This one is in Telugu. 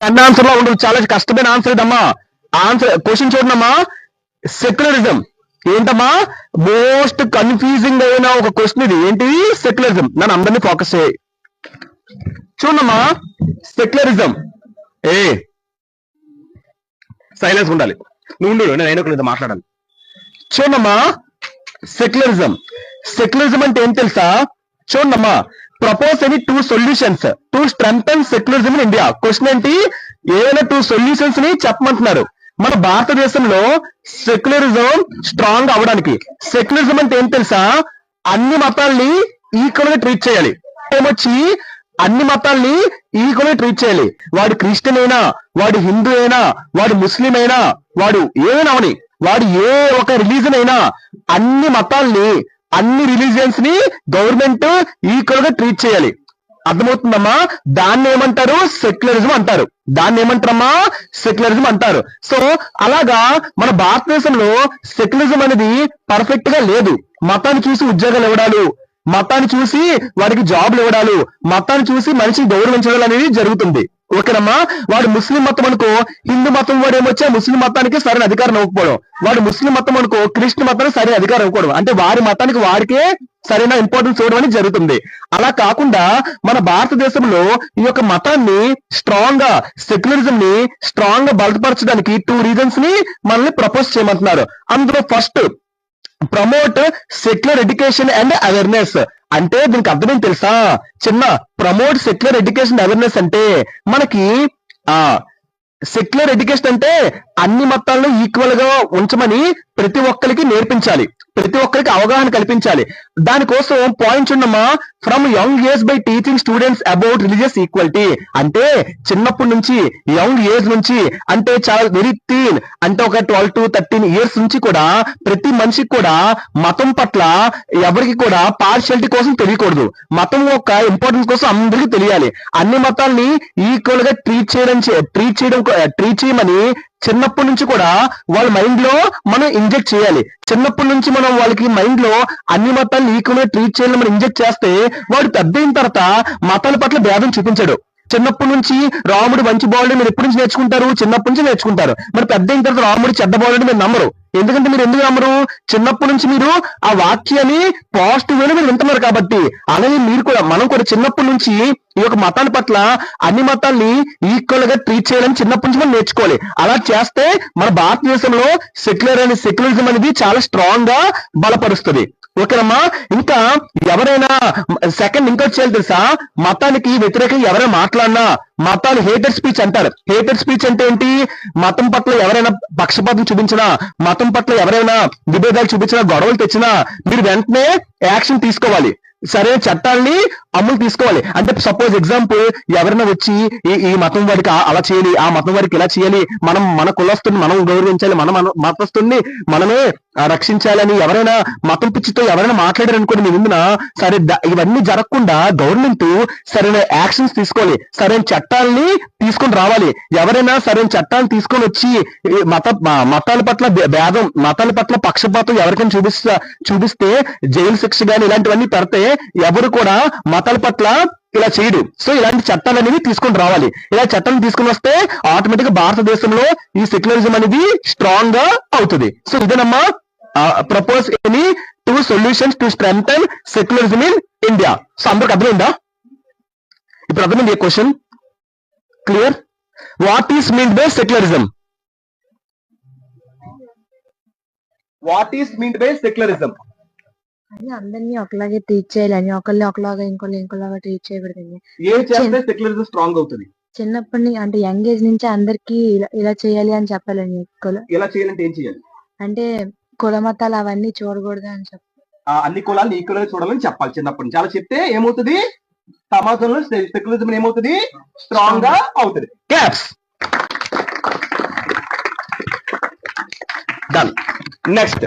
అన్న ఆన్సర్ లో ఉండదు, చాలా కష్టమైన ఆన్సర్ ఇదమ్మా. ఆన్సర్ క్వశ్చన్ చూడమ్మా. సెక్యులరిజం ఏంటమ్మా? మోస్ట్ కన్ఫ్యూజింగ్ అయిన ఒక క్వశ్చన్ ఇది. ఏంటి సెక్యులరిజం? నన్ను అందరినీ ఫోకస్ చేయి. చూడమ్మా, సెక్యులరిజం సైలెన్స్ ఉండాలి. నువ్వు ఉండు, నేను ఒకరితో మాట్లాడాలి. చూడమ్మా, సెక్యులరిజం. సెక్యులరిజం అంటే ఏం తెలుసా? చూడమ్మా, propose any 2 solutions to strengthen secularism in India. Question ఏంటి? ఏదైనా 2 సొల్యూషన్స్ ని చెప్పమంటున్నారు. మన భారతదేశంలో సెక్యులరిజం స్ట్రాంగ్ అవడానికి. సెక్యులరిజం అంటే ఏం తెలుసా? అన్ని మతాల్ని ఈక్వల్ గా ట్రీట్ చేయాలి. ఏమొచ్చి అన్ని మతాల్ని ఈక్వల్ గా ట్రీట్ చేయాలి. వాడు క్రిస్టియన్ అయినా, వాడు హిందూ అయినా, వాడు ముస్లిం అయినా, వాడు ఏమైనా అవని, వాడు ఏ ఒక రిలీజన్ అయినా, అన్ని మతాల్ని, అన్ని రిలీజియన్స్ ని గవర్నమెంట్ ఈక్వల్ గా ట్రీట్ చేయాలి. అర్థమవుతుందమ్మా? దాన్ని ఏమంటారు? సెక్యులరిజం అంటారు. దాన్ని ఏమంటారమ్మా? సెక్యులరిజం అంటారు. సో అలాగా మన భారతదేశంలో సెక్యులరిజం అనేది పర్ఫెక్ట్ గా లేదు. మతాన్ని చూసి ఉద్యోగాలు ఇవ్వడాలు, మతాన్ని చూసి వాడికి జాబ్లు ఇవ్వడాలు, మతాన్ని చూసి మనిషిని గౌరవించడం అనేది జరుగుతుంది. ఓకేనమ్మా? వాడు ముస్లిం మతం అనుకో, హిందూ మతం వాడు ఏమొచ్చా ముస్లిం మతానికి సరైన అధికారం ఇవ్వకపోవడం, వాడు ముస్లిం మతం అనుకో క్రిస్టియన్ మతానికి సరైన అధికారం ఇవ్వకపోవడం, అంటే వారి మతానికి వాడికే సరైన ఇంపార్టెన్స్ ఇవ్వడం అనేది జరుగుతుంది. అలా కాకుండా మన భారతదేశంలో ఈ యొక్క మతాన్ని స్ట్రాంగ్ గా, సెక్యులరిజం ని స్ట్రాంగ్ గా బలపరచడానికి 2 రీజన్స్ ని మనల్ని ప్రపోజ్ చేయమంటున్నారు. అందులో first, promote secular education and awareness. అంటే దీనికి అర్థం ఏం తెలుసా? చిన్న ప్రమోట్ సెక్యులర్ ఎడ్యుకేషన్ అవేర్నెస్ అంటే మనకి సెక్యులర్ ఎడ్యుకేషన్ అంటే అన్ని మతాలను ఈక్వల్ గా ఉంచమని ప్రతి ఒక్కరికి నేర్పించాలి, ప్రతి ఒక్కరికి అవగాహన కల్పించాలి. దానికోసం పాయింట్స్ ఉన్నమా, from young age by teaching students about religious equality. అంటే చిన్నప్పటి నుంచి, యంగ్ ఏజ్ నుంచి, అంటే చాలా వెరీ టీన్, అంటే ఒక 12 to 13 ఇయర్స్ నుంచి కూడా ప్రతి మనిషికి కూడా మతం పట్ల ఎవరికి కూడా పార్షియాలిటీ కోసం తెలియకూడదు. మతం యొక్క ఇంపార్టెన్స్ కోసం అందరికీ తెలియాలి. అన్ని మతాల్ని ఈక్వల్ గా ట్రీట్ చేయమని చిన్నప్పటి నుంచి కూడా వాళ్ళ మైండ్ లో మనం ఇంజెక్ట్ చేయాలి. చిన్నప్పటి నుంచి మనం వాళ్ళకి మైండ్ లో అన్ని మతాలను ఈక్వల్ గా ట్రీట్ చేయాలని మనం ఇంజెక్ట్ చేస్తే వాడు పెద్ద అయిన తర్వాత మతాల పట్ల భేదం చూపించాడు. చిన్నప్పటి నుంచి రాముడు మంచి బాలుడు మీరు ఎప్పటి నుంచి నేర్చుకుంటారు? చిన్నప్పటి నుంచి నేర్చుకుంటారు. మరి పెద్ద అయిన తర్వాత రాముడు చెడ్డ బాలుడు మీరు నమ్మరు. ఎందుకంటే మీరు ఎందుకు నమ్మరు? చిన్నప్పటి నుంచి మీరు ఆ వాక్యాన్ని పాజిటివ్ వేలో మీరు వింటున్నారు కాబట్టి. అలాగే మీరు కూడా, మనం కూడా చిన్నప్పటి నుంచి ఈ యొక్క మతాల పట్ల అన్ని మతాల్ని ఈక్వల్ గా ట్రీట్ చేయాలని చిన్నప్పటి నుంచి మనం నేర్చుకోవాలి. అలా చేస్తే మన భారతదేశంలో సెక్యులరిజం అనేది చాలా స్ట్రాంగ్ గా బలపరుస్తుంది. ఓకేనమ్మా? ఇంకా ఎవరైనా సెకండ్ ఇంకోటి చేయాలి తెలుసా? మతానికి వ్యతిరేకంగా ఎవరైనా మాట్లాడినా మతాలు హేటెడ్ స్పీచ్ అంటారు. హేటెడ్ స్పీచ్ అంటే ఏంటి? మతం పట్ల ఎవరైనా పక్షపాతం చూపించినా, మతం పట్ల ఎవరైనా విభేదాలు చూపించినా, గొడవలు తెచ్చినా మీరు వెంటనే యాక్షన్ తీసుకోవాలి. సరైన చట్టాలని అమలు తీసుకోవాలి. అంటే సపోజ్ ఎగ్జాంపుల్, ఎవరైనా వచ్చి ఈ మతం వాడికి అలా చేయాలి, ఆ మతం వాడికి ఇలా చేయాలి, మన కులస్తుని మనం గౌరవించాలి, మన మతస్థుల్ని మనమే రక్షించాలని ఎవరైనా మతం పిచ్చితో ఎవరైనా మాట్లాడారు అనుకోండి మీ ముందున, సరే ఇవన్నీ జరగకుండా గవర్నమెంట్ సరైన యాక్షన్స్ తీసుకోవాలి, సరైన చట్టాలని తీసుకొని రావాలి. ఎవరైనా సరైన చట్టాలను తీసుకొని వచ్చి మతాల పట్ల భేదం, మతాల పట్ల పక్షపాతం ఎవరికైనా చూపిస్తే జైలు శిక్ష గాని ఇలాంటివన్నీ పెడితే ఎవరు కూడా మతాల పట్ల ఇలా చేయడు. సో ఇలాంటి చట్టాలు అనేవి తీసుకొని రావాలి. ఇలా చట్టాలను తీసుకొని వస్తే ఆటోమేటిక్ గా భారతదేశంలో ఈ సెక్యులరిజం అనేది స్ట్రాంగ్ గా అవుతుంది. సో ఇదేనమ్మా propose any 2 solutions to strengthen secularism in India. So అందరికి అర్థమైందా? ఇప్పుడు అర్థమైంది question clear? What is mean by secularism? What is mean by secularism? అని అందరినీ ఒకలాగే ట్రీట్ చేయాలని, ఒకళ్ళని ఒకలాగా ఇంకోలాగా ట్రీట్ చేయకూడదని. ఏం చేస్తే సెక్యులరిజం స్ట్రాంగ్ అవుతుంది? చిన్నప్పటి నుంచి, అంటే యంగ్ ఏజ్ నుంచి అందరికి ఇలా చేయాలి అని చెప్పాలని. ఇలా చేయాలంటే ఏం చేయాలి? అంటే కుల మతాలు అవన్నీ చూడకూడదు అని చెప్పాలి. అన్ని కులాలను ఈక్వల్ గా చూడాలని చెప్పాలి చిన్నప్పటి నుంచి. అలా చెప్తే ఏమవుతుంది? సమాజంలో సెక్యులరిజం ఏమవుతుంది? స్ట్రాంగ్ గా అవుతుంది. Caps done. నెక్స్ట్